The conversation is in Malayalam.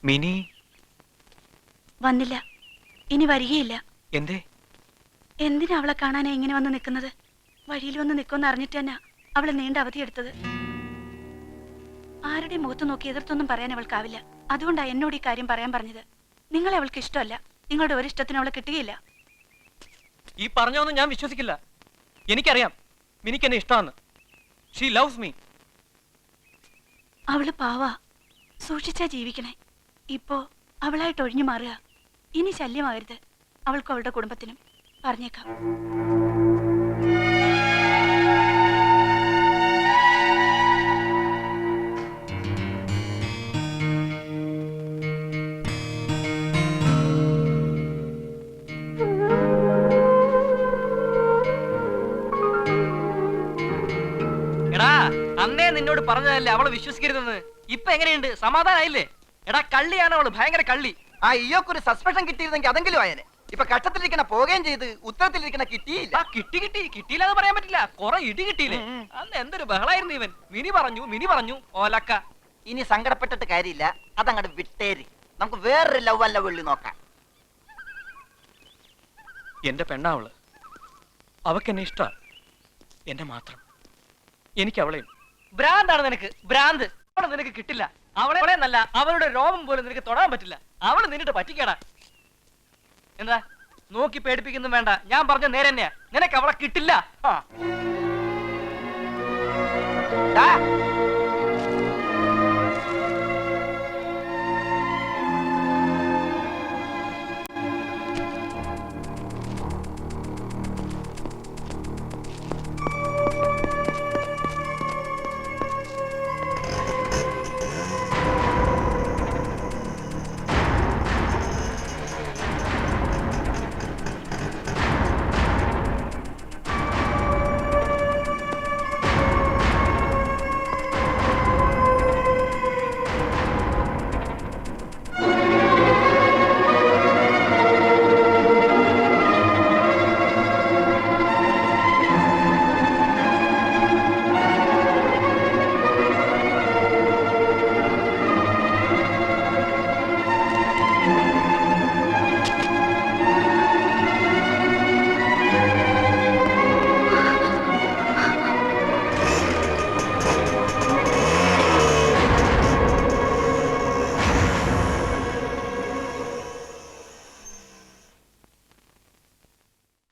മിനി വന്നില്ല, ഇനി വരികയില്ല. എന്തേ? എന്തിനാ അവളെ കാണാനാ ഇങ്ങനെ വന്ന് നിൽക്കുന്നത്? വഴിയിൽ വന്ന് നിൽക്കുമെന്ന് അറിഞ്ഞിട്ട് തന്നെ അവളെ നീണ്ട അവധിയെടുത്തത്. ആരുടെ മുഖത്ത് നോക്കി എതിർത്തൊന്നും പറയാൻ അവൾക്കാവില്ല. അതുകൊണ്ടാ എന്നോട് ഈ കാര്യം പറയാൻ പറഞ്ഞത്. നിങ്ങളെ അവൾക്ക് ഇഷ്ടമല്ല. നിങ്ങളുടെ ഒരു ഇഷ്ടത്തിന് അവളെ കിട്ടുകയില്ല. ഈ പറഞ്ഞൊന്നും ഞാൻ വിശ്വസിക്കില്ല. എനിക്കറിയാം മിനിക്ക് എന്നെ ഇഷ്ടമാണ്. She loves me. അവള് പാവാ, സൂക്ഷിച്ചാ ജീവിക്കണേ. ഇപ്പോ അവളായിട്ട് ഒഴിഞ്ഞു മാറുക. ഇനി ശല്യമാകരുത് അവൾക്കും അവളുടെ കുടുംബത്തിനും. പറഞ്ഞേക്കാം. എടാ, അന്നേ നിന്നോട് പറഞ്ഞതല്ലേ അവളെ വിശ്വസിക്കരുതെന്ന്. ഇപ്പൊ എങ്ങനെയുണ്ട്? സമാധാനായില്ലേ? എടാ, കള്ളിയാണ് അവള്, ഭയങ്കര കള്ളി. ആ ഇയൊക്കൊരു സസ്പെൻഷൻ കിട്ടിയിരുന്നെങ്കിൽ അതെങ്കിലും ആയനെ. ഇപ്പൊ കഷ്ടത്തിലിരിക്കണ പോവുകയും ചെയ്ത് ഉത്തരത്തിലിരിക്കണ കിട്ടിയില്ല. കിട്ടിയില്ലെന്ന് പറയാൻ പറ്റില്ല. കൊറേ ഇടി കിട്ടിയില്ലേ? അന്ന് എന്തൊരു ബഹളായിരുന്നു ഇവൻ. മിനി പറഞ്ഞു ഓലക്ക. ഇനി സങ്കടപ്പെട്ടിട്ട് കാര്യമില്ല, അതങ്ങോട്ട് വിട്ടേരി. നമുക്ക് വേറൊരു ലവ് അല്ല വെള്ളി നോക്കാം. എന്റെ പെണ്ണാവള്. അവക്കെന്നെ ഇഷ്ട, എന്നെ മാത്രം. എനിക്ക് അവളെയും. ഭ്രാന്താണ് നിനക്ക്, ഭ്രാന്ത്. അവളെ നിനക്ക് കിട്ടില്ല. അവളെ നല്ല അവളുടെ രോമം പോലും നിനക്ക് തൊടാൻ പറ്റില്ല. അവള് നിന്നിട്ട് പറ്റിക്കടാ. എന്താ നോക്കി പേടിപ്പിക്കുന്നു? വേണ്ട, ഞാൻ പറഞ്ഞ നേരെ തന്നെയാ. നിനക്ക് അവളെ കിട്ടില്ല. ഡാ,